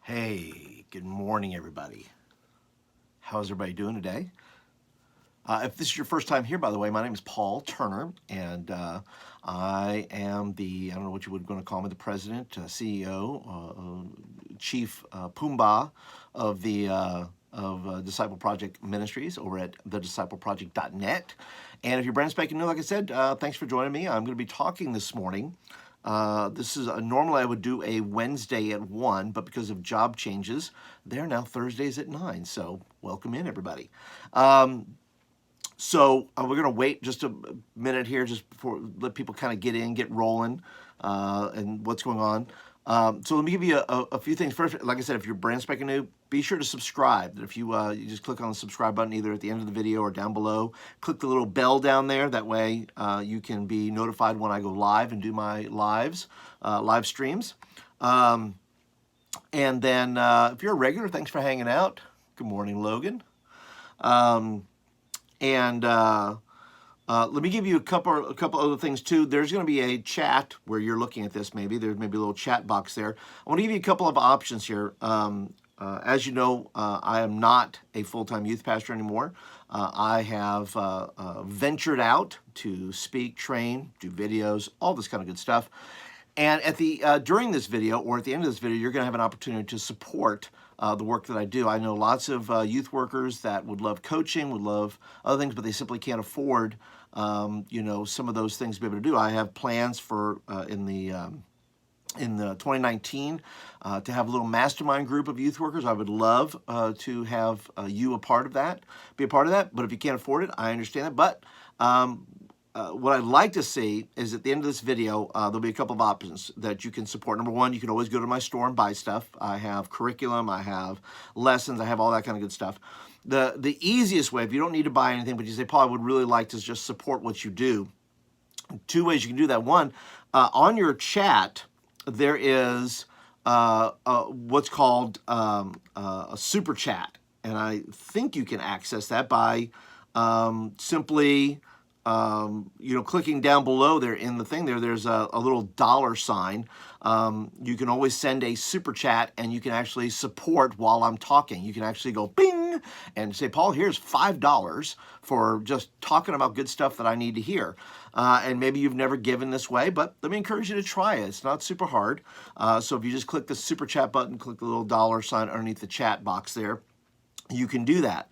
Hey, good morning, everybody. How's everybody doing today? If this is your first time here, by the way, my name is Paul Turner, and I am I don't know what you would going to call me, the president, CEO, chief Pumbaa of Disciple Project Ministries over at thediscipleproject.net. And if you're brand spanking new, like I said, thanks for joining me. I'm going to be talking this morning. This is normally I would do a Wednesday at 1, but because of job changes, they're now Thursdays at 9. So welcome in, everybody. We're going to wait just a minute here, just before let people kind of get in, get rolling, and what's going on. So let me give you a few things. First, like I said, if you're brand spanking new, be sure to subscribe. If you just click on the subscribe button either at the end of the video or down below, click the little bell down there. That way you can be notified when I go live and do my live streams. And then if you're a regular, thanks for hanging out. Good morning, Logan. And let me give you a couple other things too. There's going to be a chat where you're looking at this. There's maybe a little chat box there. I want to give you a couple of options here. As you know, I am not a full-time youth pastor anymore. I have ventured out to speak, train, do videos, all this kind of good stuff. And at during this video or at the end of this video, you're going to have an opportunity to support the work that I do. I know lots of youth workers that would love coaching, would love other things, but they simply can't afford, some of those things to be able to do. I have plans for in the 2019 to have a little mastermind group of youth workers. I would love to have you be a part of that. But if you can't afford it, I understand it. But what I'd like to see is at the end of this video, there'll be a couple of options that you can support. Number one, you can always go to my store and buy stuff. I have curriculum, I have lessons, I have all that kind of good stuff. The easiest way, if you don't need to buy anything, but you say, Paul, I would really like to just support what you do, two ways you can do that. One, on your chat, there is what's called a super chat. And I think you can access that by simply clicking down below there in the thing there's a little dollar sign. You can always send a super chat and you can actually support while I'm talking. You can actually go bing and say, Paul, here's $5 for just talking about good stuff that I need to hear. And maybe you've never given this way, but let me encourage you to try it. It's not super hard. So if you just click the super chat button, click the little dollar sign underneath the chat box there, you can do that.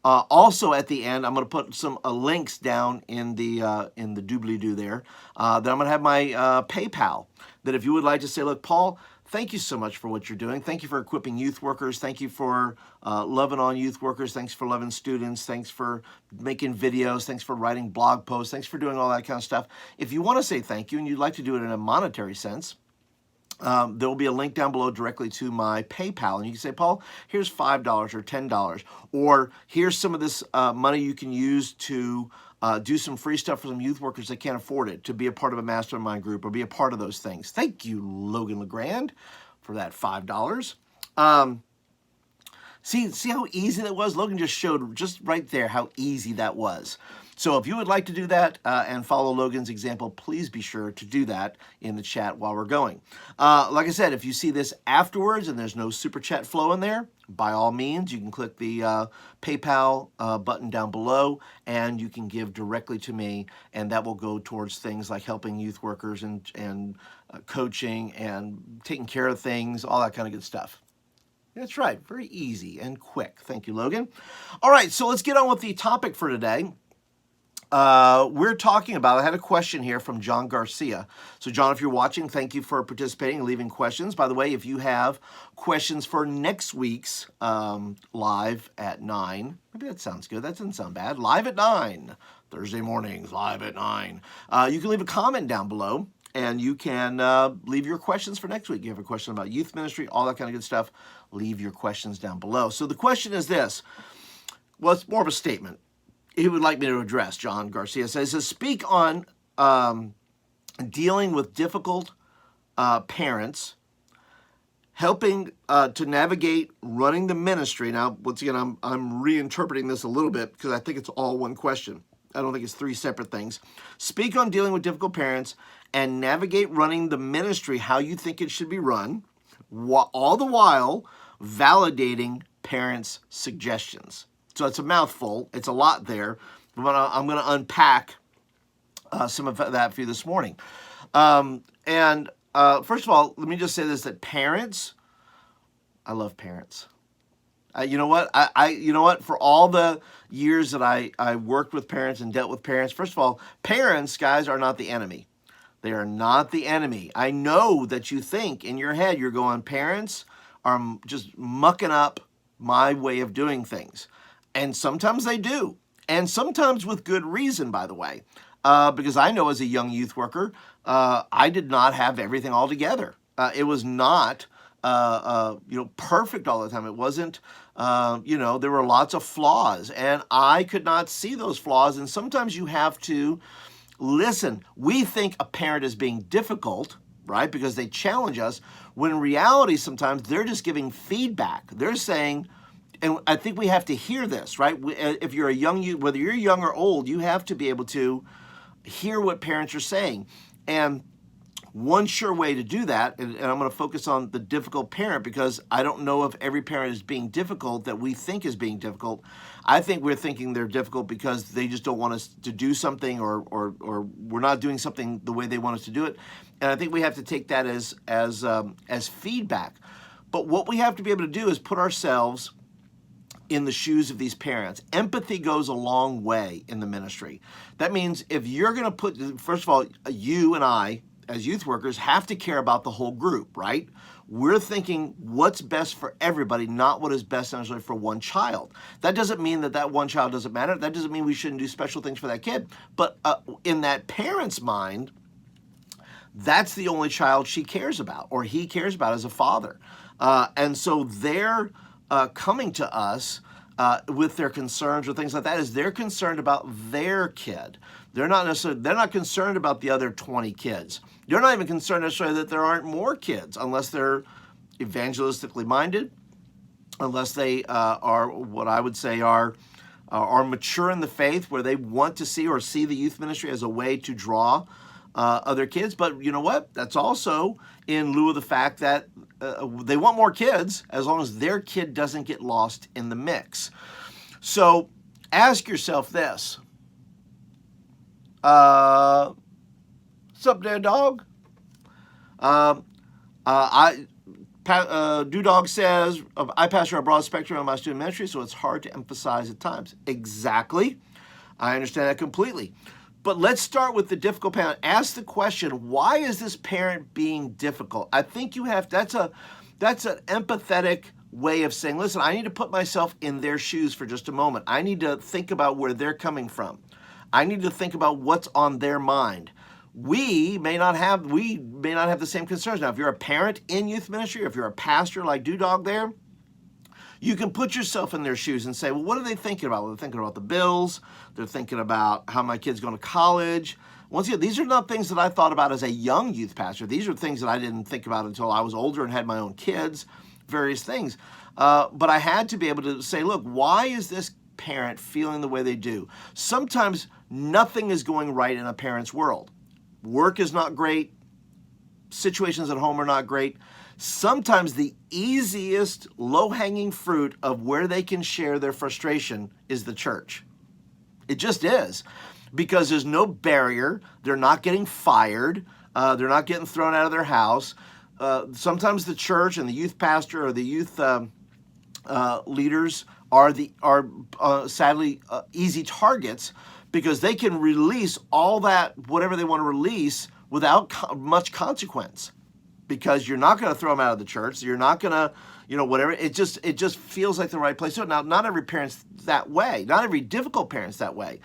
Also, at the end, I'm going to put some links down in the doobly-doo there. Then I'm going to have my PayPal. That if you would like to say, look, Paul, thank you so much for what you're doing. Thank you for equipping youth workers. Thank you for loving on youth workers. Thanks for loving students. Thanks for making videos. Thanks for writing blog posts. Thanks for doing all that kind of stuff. If you want to say thank you and you'd like to do it in a monetary sense, there will be a link down below directly to my PayPal. And you can say, Paul, here's $5 or $10. Or here's some of this money you can use to do some free stuff for some youth workers that can't afford it, to be a part of a mastermind group or be a part of those things. Thank you, Logan LeGrand, for that $5. See how easy that was? Logan just showed just right there how easy that was. So if you would like to do that and follow Logan's example, please be sure to do that in the chat while we're going. Like I said, if you see this afterwards and there's no super chat flow in there, by all means, you can click the PayPal button down below and you can give directly to me, and that will go towards things like helping youth workers and coaching and taking care of things, all that kind of good stuff. That's right, very easy and quick. Thank you, Logan. All right, so let's get on with the topic for today. We're talking about, I had a question here from John Garcia. So John, if you're watching, thank you for participating and leaving questions. By the way, if you have questions for next week's live at 9, maybe that sounds good. That doesn't sound bad. Live at 9, Thursday mornings, live at 9. You can leave a comment down below and you can leave your questions for next week. You have a question about youth ministry, all that kind of good stuff, leave your questions down below. So the question is this. Well, it's more of a statement he would like me to address. John Garcia says, speak on dealing with difficult parents, helping to navigate running the ministry. Now, once again, I'm reinterpreting this a little bit because I think it's all one question. I don't think it's three separate things. Speak on dealing with difficult parents and navigate running the ministry how you think it should be run. all the while validating parents' suggestions. So it's a mouthful. It's a lot there. But I'm going to unpack some of that for you this morning. First of all, let me just say this, that parents, I love parents. You know what? You know what? For all the years that I worked with parents and dealt with parents, first of all, parents, guys, are not the enemy. They are not the enemy. I know that you think in your head, you're going, parents are just mucking up my way of doing things. And sometimes they do. And sometimes with good reason, by the way. Because I know as a young youth worker, I did not have everything all together. It was not perfect all the time. It wasn't, there were lots of flaws, and I could not see those flaws. And sometimes you have to listen. We think a parent is being difficult, right? Because they challenge us, when in reality, sometimes they're just giving feedback. They're saying, and I think we have to hear this, right? If you're a young youth, whether you're young or old, you have to be able to hear what parents are saying. And one sure way to do that, and I'm going to focus on the difficult parent, because I don't know if every parent is being difficult that we think is being difficult. I think we're thinking they're difficult because they just don't want us to do something, or we're not doing something the way they want us to do it. And I think we have to take that as feedback. But what we have to be able to do is put ourselves in the shoes of these parents. Empathy goes a long way in the ministry. That means if you're going to put, first of all, you and I, as youth workers, have to care about the whole group, right? We're thinking what's best for everybody, not what is best necessarily for one child. That doesn't mean that one child doesn't matter. That doesn't mean we shouldn't do special things for that kid. But in that parent's mind, that's the only child she cares about, or he cares about as a father. And so they're coming to us with their concerns or things like that, is they're concerned about their kid. They're not concerned about the other 20 kids. They're not even concerned necessarily that there aren't more kids, unless they're evangelistically minded, unless they are what I would say are mature in the faith, where they want to see the youth ministry as a way to draw other kids. But you know what? That's also in lieu of the fact that they want more kids, as long as their kid doesn't get lost in the mix. So ask yourself this. What's up there, dog? Dog says, I pastor a broad spectrum of my student ministry, so it's hard to emphasize at times. Exactly. I understand that completely. But let's start with the difficult parent. Ask the question, why is this parent being difficult? I think that's an empathetic way of saying, listen, I need to put myself in their shoes for just a moment. I need to think about where they're coming from. I need to think about what's on their mind. We may not have the same concerns. Now, if you're a parent in youth ministry, or if you're a pastor like Dog there, you can put yourself in their shoes and say, well, what are they thinking about? Well, they're thinking about the bills. They're thinking about how my kid's going to college. Once again, these are not things that I thought about as a young youth pastor. These are things that I didn't think about until I was older and had my own kids, various things. But I had to be able to say, look, why is this parent feeling the way they do? Sometimes nothing is going right in a parent's world. Work is not great. Situations at home are not great. Sometimes the easiest low-hanging fruit of where they can share their frustration is the church. It just is, because there's no barrier. They're not getting fired. They're not getting thrown out of their house. Sometimes the church and the youth pastor or the youth leaders are sadly easy targets, because they can release all that, whatever they want to release, without much consequence. Because you're not going to throw them out of the church. You're not going to, whatever. It just feels like the right place. So now, not every parent's that way. Not every difficult parent's that way.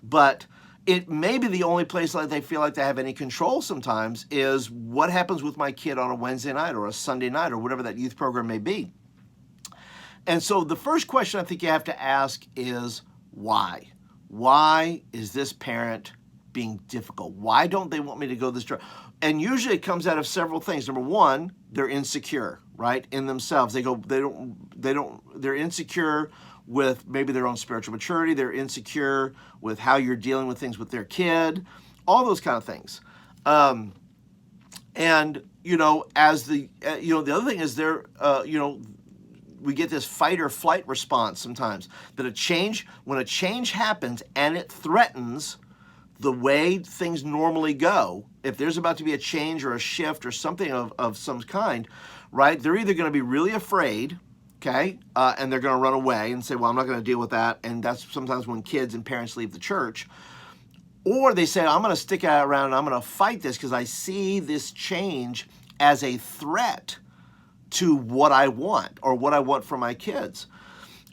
But it may be the only place that they feel like they have any control sometimes is what happens with my kid on a Wednesday night or a Sunday night or whatever that youth program may be. And so the first question I think you have to ask is why? Why is this parent being difficult? Why don't they want me to go this direction? And usually it comes out of several things. Number one, they're insecure, right, in themselves. They're insecure with maybe their own spiritual maturity. They're insecure with how you're dealing with things with their kid, all those kind of things. And, you know, as the, you know, the other thing is there, you know, we get this fight or flight response sometimes that when a change happens and it threatens the way things normally go, if there's about to be a change or a shift or something of some kind, right, they're either going to be really afraid, okay, and they're going to run away and say, well, I'm not going to deal with that. And that's sometimes when kids and parents leave the church. Or they say, I'm going to stick around and I'm going to fight this because I see this change as a threat to what I want or what I want for my kids.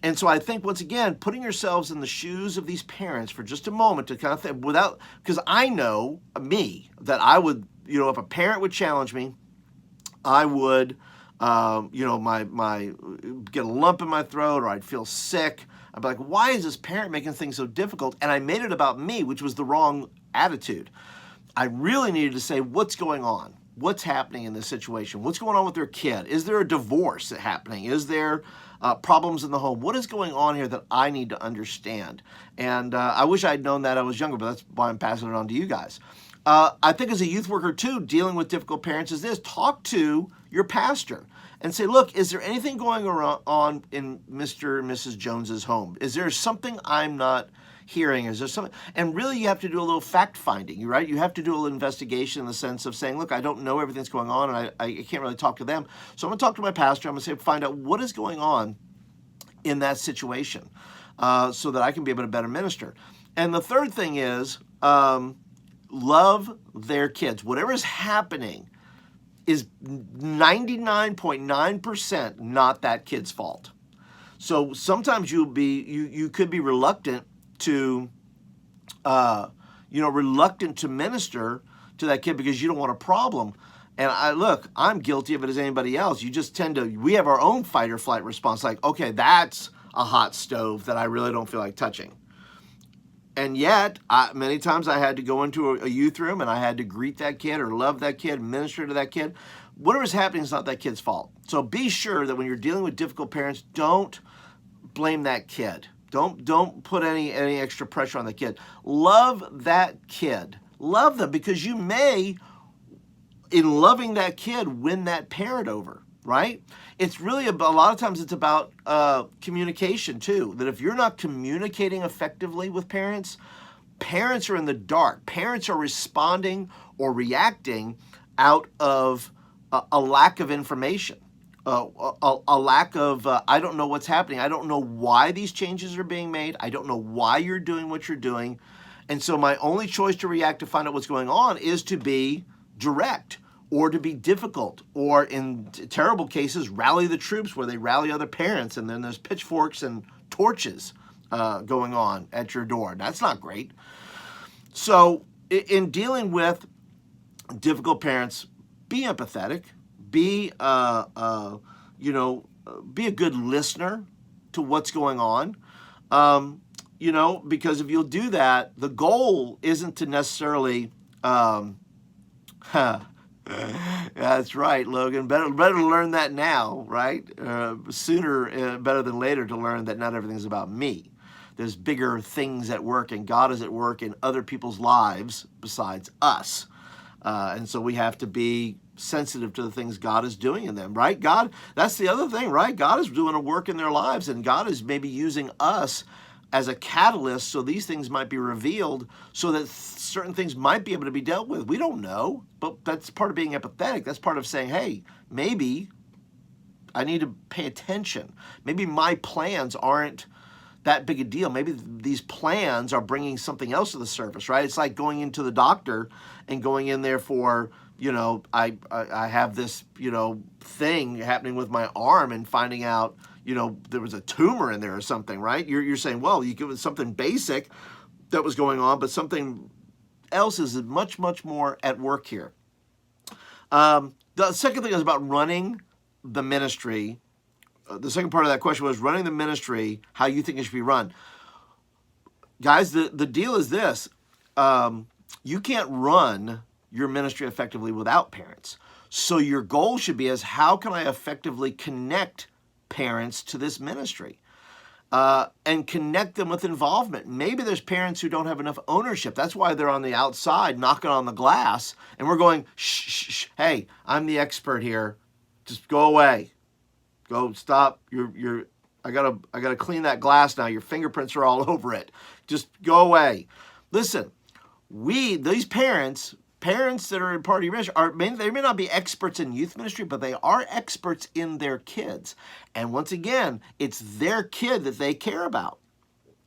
And so I think, once again, putting yourselves in the shoes of these parents for just a moment to kind of think because I know me, that I would, you know, if a parent would challenge me, I would, you know, my get a lump in my throat, or I'd feel sick. I'd be like, why is this parent making things so difficult? And I made it about me, which was the wrong attitude. I really needed to say, what's going on? What's happening in this situation? What's going on with their kid? Is there a divorce happening? Is there problems in the home? What is going on here that I need to understand? And I wish I'd known that I was younger, but that's why I'm passing it on to you guys. I think as a youth worker too, dealing with difficult parents is this: talk to your pastor and say, look, is there anything going on in Mr. and Mrs. Jones's home? Is there something I'm not hearing? Is there something? And really, you have to do a little fact finding, right? You have to do a little investigation in the sense of saying, look, I don't know everything that's going on, and I can't really talk to them. So I'm going to talk to my pastor. I'm going to say, find out what is going on in that situation, so that I can be able to better minister. And the third thing is, love their kids. Whatever is happening is 99.9% not that kid's fault. So sometimes you could be reluctant to, reluctant to minister to that kid because you don't want a problem. And I'm guilty of it as anybody else. You just we have our own fight or flight response. Like, okay, that's a hot stove that I really don't feel like touching. And yet, many times I had to go into a youth room and I had to greet that kid or love that kid, minister to that kid. Whatever's happening is not that kid's fault. So be sure that when you're dealing with difficult parents, don't blame that kid. Don't put any extra pressure on the kid. Love that kid. Love them, because you may, in loving that kid, win that parent over, right? It's really a lot of times it's about communication too. That if you're not communicating effectively with parents, parents are in the dark. Parents are responding or reacting out of a lack of information, a lack of, I don't know what's happening. I don't know why these changes are being made. I don't know why you're doing what you're doing. And so my only choice to react to find out what's going on is to be direct, or to be difficult, or in terrible cases, rally the troops, where they rally other parents, and then there's pitchforks and torches going on at your door. That's not great. So in dealing with difficult parents, be empathetic, be a good listener to what's going on. Because if you'll do that, the goal isn't to necessarily That's right, Logan. Better to learn that now, right? Sooner, better than later, to learn that not everything's about me. There's bigger things at work, and God is at work in other people's lives besides us. And so we have to be sensitive to the things God is doing in them, right? God, that's the other thing, right? God is doing a work in their lives, and God is maybe using us as a catalyst so these things might be revealed, so that certain things might be able to be dealt with. We don't know, but that's part of being empathetic. That's part of saying, hey, maybe I need to pay attention. Maybe my plans aren't that big a deal. Maybe these plans are bringing something else to the surface, right? It's like going into the doctor and going in there for, I have this, thing happening with my arm, and finding out, there was a tumor in there or something, right? You're saying, well, you give it something basic that was going on, but something else is much, much more at work here. The second thing is about running the ministry. The second part of that question was running the ministry, how you think it should be run. Guys, the deal is this. You can't run your ministry effectively without parents. So your goal should be how can I effectively connect parents to this ministry? and connect them with involvement. Maybe there's parents who don't have enough ownership. That's why they're on the outside knocking on the glass, and we're going, shh, shh, shh. Hey, I'm the expert here. Just go away. Go, stop. I gotta clean that glass now. Your fingerprints are all over it. Just go away. Listen, these parents that are in part of your ministry they may not be experts in youth ministry, but they are experts in their kids. And once again, it's their kid that they care about.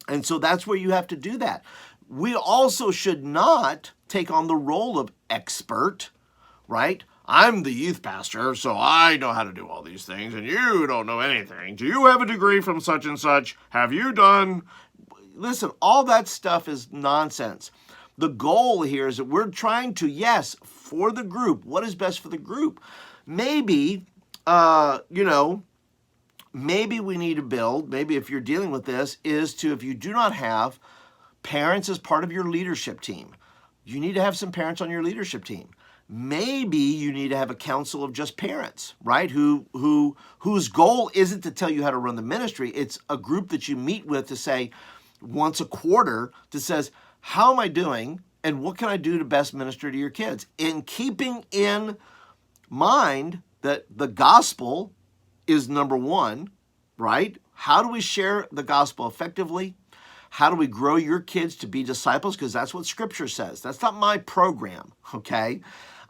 And so that's where you have to do that. We also should not take on the role of expert, right? I'm the youth pastor, so I know how to do all these things, and you don't know anything. Do you have a degree from such and such? Have you done? Listen, all that stuff is nonsense. The goal here is that we're trying to, yes, for the group, what is best for the group? Maybe, maybe we need to build, maybe if you're dealing with this, is to, if you do not have parents as part of your leadership team, you need to have some parents on your leadership team. Maybe you need to have a council of just parents, right? Whose goal isn't to tell you how to run the ministry. It's a group that you meet with to say once a quarter that says, how am I doing and what can I do to best minister to your kids? In keeping in mind that the gospel is number one, right? How do we share the gospel effectively? How do we grow your kids to be disciples? Because that's what Scripture says. That's not my program, okay?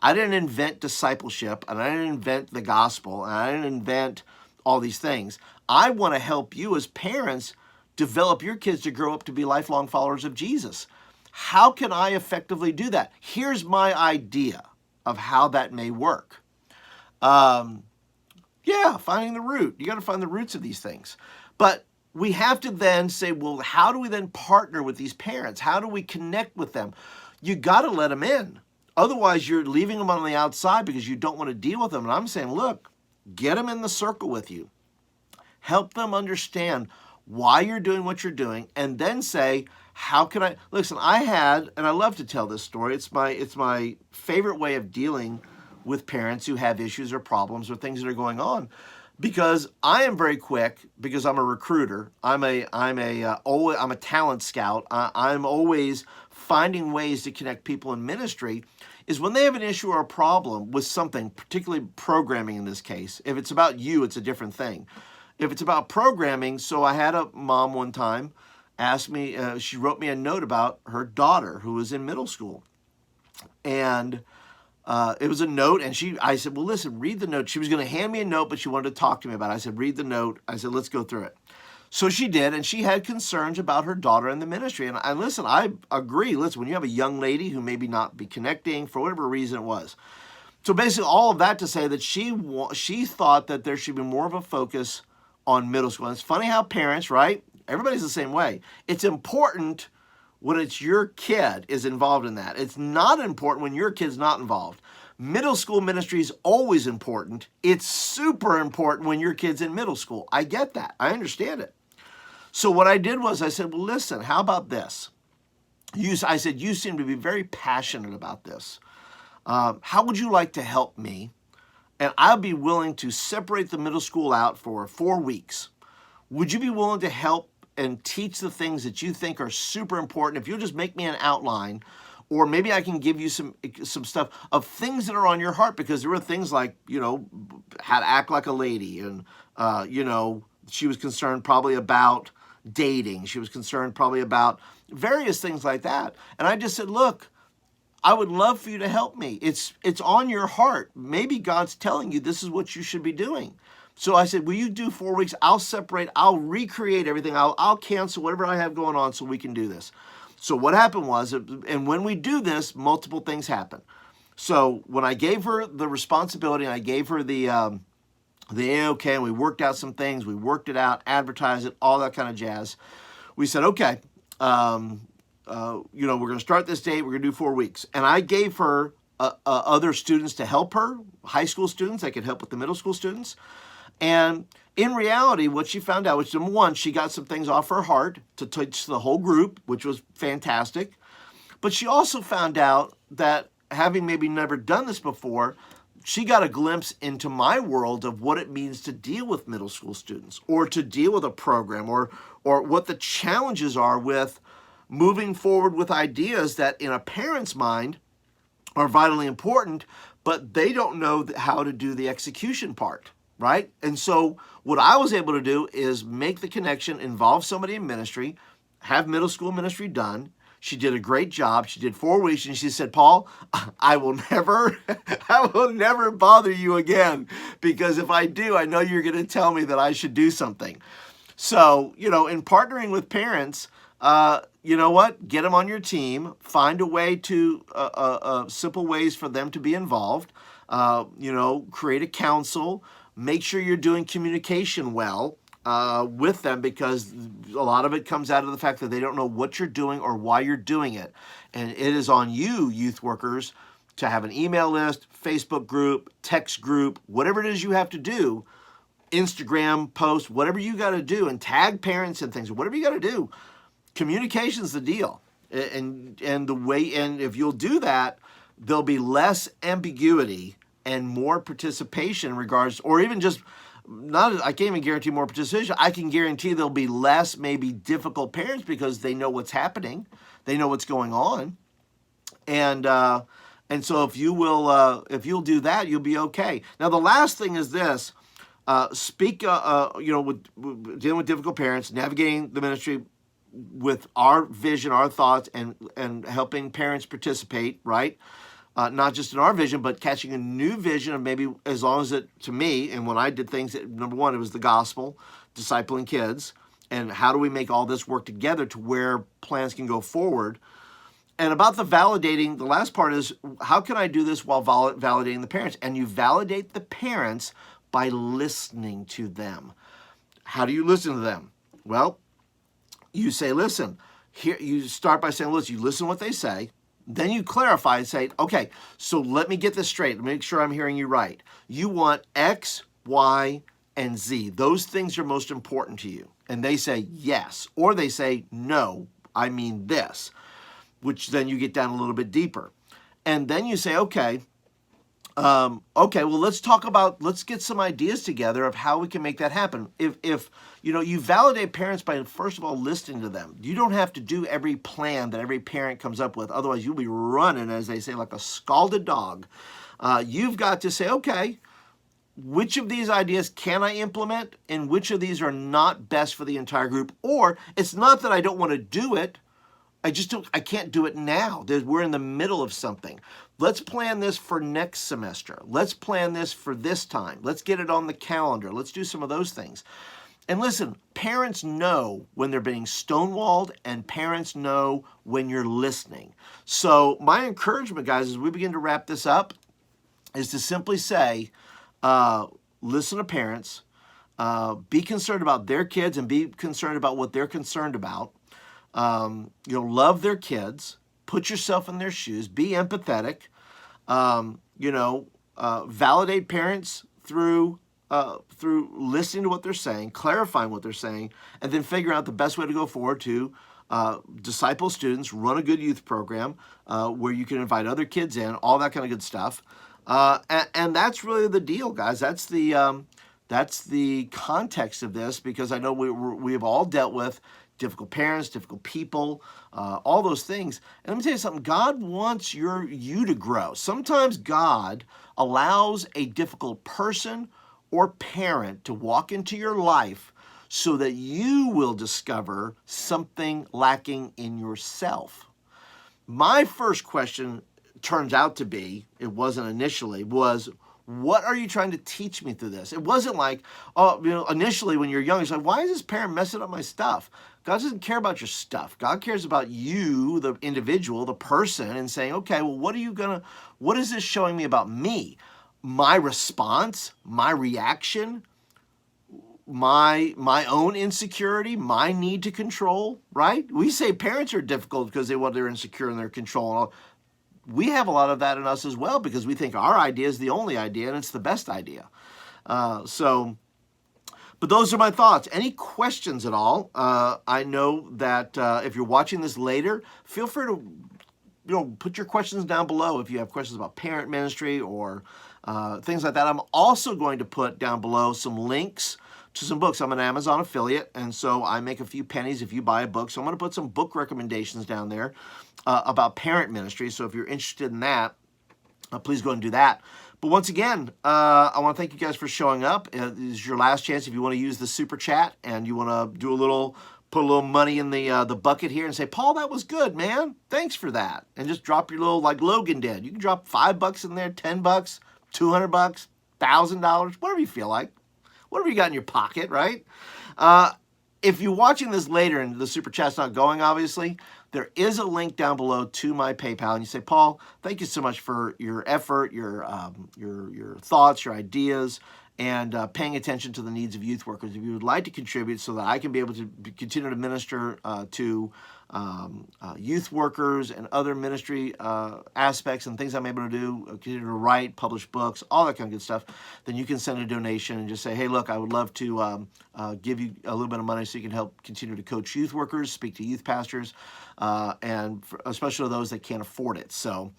I didn't invent discipleship, and I didn't invent the gospel, and I didn't invent all these things. I want to help you as parents develop your kids to grow up to be lifelong followers of Jesus. How can I effectively do that? Here's my idea of how that may work. Finding the root. You got to find the roots of these things. But we have to then say, well, how do we then partner with these parents? How do we connect with them? You got to let them in. Otherwise, you're leaving them on the outside because you don't want to deal with them. And I'm saying, look, get them in the circle with you. Help them understand why you're doing what you're doing, and then say, how can I, listen, and I love to tell this story. It's my favorite way of dealing with parents who have issues or problems or things that are going on, because I am very quick, because I'm a recruiter. I'm a talent scout. I'm always finding ways to connect people in ministry. Is when they have an issue or a problem with something, particularly programming in this case. If it's about you, it's a different thing. If it's about programming, so I had a mom one time ask me, she wrote me a note about her daughter who was in middle school. And it was a note, and I said, well, listen, read the note. She was going to hand me a note, but she wanted to talk to me about it. I said, read the note. I said, let's go through it. So she did, and she had concerns about her daughter in the ministry. And listen, I agree. Listen, when you have a young lady who maybe not be connecting for whatever reason it was. So basically all of that to say that she thought that there should be more of a focus on middle school. And it's funny how parents, right? Everybody's the same way. It's important when it's your kid is involved in that. It's not important when your kid's not involved. Middle school ministry is always important. It's super important when your kid's in middle school. I get that. I understand it. So what I did was I said, well, listen, how about this? I said, you seem to be very passionate about this. How would you like to help me? And I'll be willing to separate the middle school out for 4 weeks. Would you be willing to help and teach the things that you think are super important? If you'll just make me an outline, or maybe I can give you some stuff of things that are on your heart, because there were things like, how to act like a lady. And, she was concerned probably about dating. She was concerned probably about various things like that. And I just said, look, I would love for you to help me. It's on your heart. Maybe God's telling you this is what you should be doing. So I said, will you do 4 weeks? I'll separate. I'll recreate everything. I'll cancel whatever I have going on so we can do this. So what happened was, and when we do this, multiple things happen. So when I gave her the responsibility, and I gave her the AOK, and we worked out some things. We worked it out, advertised it, all that kind of jazz. We said, okay, we're going to start this date. We're going to do 4 weeks. And I gave her other students to help her, high school students that could help with the middle school students. And in reality, what she found out was, number one, she got some things off her heart to teach the whole group, which was fantastic. But she also found out that, having maybe never done this before, she got a glimpse into my world of what it means to deal with middle school students, or to deal with a program, or what the challenges are with moving forward with ideas that in a parent's mind are vitally important, but they don't know how to do the execution part, right? And so what I was able to do is make the connection, involve somebody in ministry, have middle school ministry done. She did a great job. She did 4 weeks, and she said, Paul, I will never bother you again, because if I do, I know you're going to tell me that I should do something. So, in partnering with parents, you know what? Get them on your team. Find a way to, simple ways for them to be involved. Create a council. Make sure you're doing communication well with them, because a lot of it comes out of the fact that they don't know what you're doing or why you're doing it. And it is on you, youth workers, to have an email list, Facebook group, text group, whatever it is you have to do, Instagram post, whatever you got to do, and tag parents and things, whatever you got to do. Communication's the deal. And if you'll do that, there'll be less ambiguity and more participation in regards, or even just I can't even guarantee more participation. I can guarantee there'll be less maybe difficult parents, because they know what's happening. They know what's going on. And so if you'll do that, you'll be okay. Now, the last thing is this. Speak, with dealing with difficult parents, navigating the ministry with our vision, our thoughts, and helping parents participate, right? Not just in our vision, but catching a new vision of maybe, as long as it, to me, and when I did things, number one, it was the gospel, discipling kids, and how do we make all this work together to where plans can go forward. And about the validating, the last part is, how can I do this while validating the parents? And you validate the parents by listening to them. How do you listen to them? Well, you say, listen, here, you start by saying, listen, you listen to what they say. Then you clarify and say, okay, so let me get this straight. Let me make sure I'm hearing you right. You want X, Y, and Z. Those things are most important to you. And they say yes, or they say, no, I mean this, which then you get down a little bit deeper. And then you say, okay, well, let's get some ideas together of how we can make that happen. If you validate parents by, first of all, listening to them. You don't have to do every plan that every parent comes up with. Otherwise, you'll be running, as they say, like a scalded dog. You've got to say, okay, which of these ideas can I implement, and which of these are not best for the entire group? Or it's not that I don't want to do it. I can't do it now. We're in the middle of something. Let's plan this for next semester. Let's plan this for this time. Let's get it on the calendar. Let's do some of those things. And listen, parents know when they're being stonewalled, and parents know when you're listening. So my encouragement, guys, as we begin to wrap this up, is to simply say, listen to parents, be concerned about their kids, and be concerned about what they're concerned about. Love their kids, put yourself in their shoes, be empathetic, validate parents through listening to what they're saying, clarifying what they're saying, and then figure out the best way to go forward to disciple students, run a good youth program where you can invite other kids in, all that kind of good stuff. And that's really the deal, guys. That's the context of this, because I know we have all dealt with difficult parents, difficult people, all those things. And let me tell you something, God wants you to grow. Sometimes God allows a difficult person or parent to walk into your life so that you will discover something lacking in yourself. My first question turns out to be, it wasn't initially, was, what are you trying to teach me through this? It wasn't like, initially when you're young, it's like, why is this parent messing up my stuff? God doesn't care about your stuff. God cares about you, the individual, the person, and saying, okay, well, what is this showing me about me? My response, my reaction, my own insecurity, my need to control, right? We say parents are difficult because they're insecure and they're controlling. We have a lot of that in us as well, because we think our idea is the only idea and it's the best idea. But those are my thoughts. Any questions at all? I know that if you're watching this later, feel free to put your questions down below if you have questions about parent ministry or things like that. I'm also going to put down below some links to some books. I'm an Amazon affiliate, and so I make a few pennies if you buy a book. So I'm going to put some book recommendations down there about parent ministry. So if you're interested in that, please go and do that. But once again, I want to thank you guys for showing up. This is your last chance if you want to use the super chat and you want to do put a little money in the bucket here and say, Paul, that was good, man. Thanks for that. And just drop your little, like Logan did. You can drop $5 in there, $10, $200, $1,000, whatever you feel like. Whatever you got in your pocket, right? If you're watching this later and the super chat's not going, obviously, there is a link down below to my PayPal, and you say, Paul, thank you so much for your effort, your thoughts, your ideas, and paying attention to the needs of youth workers. If you would like to contribute so that I can be able to continue to minister to youth workers and other ministry aspects and things I'm able to do, continue to write, publish books, all that kind of good stuff, then you can send a donation and just say, hey, look, I would love to give you a little bit of money so you can help continue to coach youth workers, speak to youth pastors, and especially those that can't afford it. So,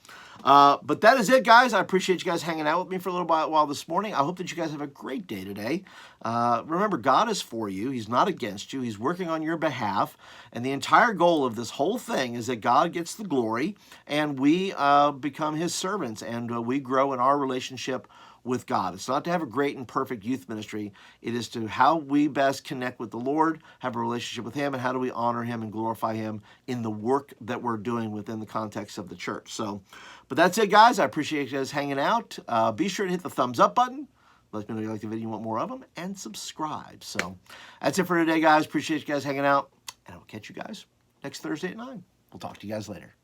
but that is it, guys. I appreciate you guys hanging out with me for a little while this morning. I hope that you guys have a great day today. Remember, God is for you. He's not against you. He's working on your behalf. And the entire goal of this whole thing is that God gets the glory and we become his servants and we grow in our relationship with God. It's not to have a great and perfect youth ministry. It is to how we best connect with the Lord, have a relationship with him, and how do we honor him and glorify him in the work that we're doing within the context of the church. So, but that's it, guys. I appreciate you guys hanging out. Be sure to hit the thumbs up button. Let me know you like the video, you want more of them, and subscribe. So that's it for today, guys. Appreciate you guys hanging out, and I will catch you guys next Thursday at 9. We'll talk to you guys later.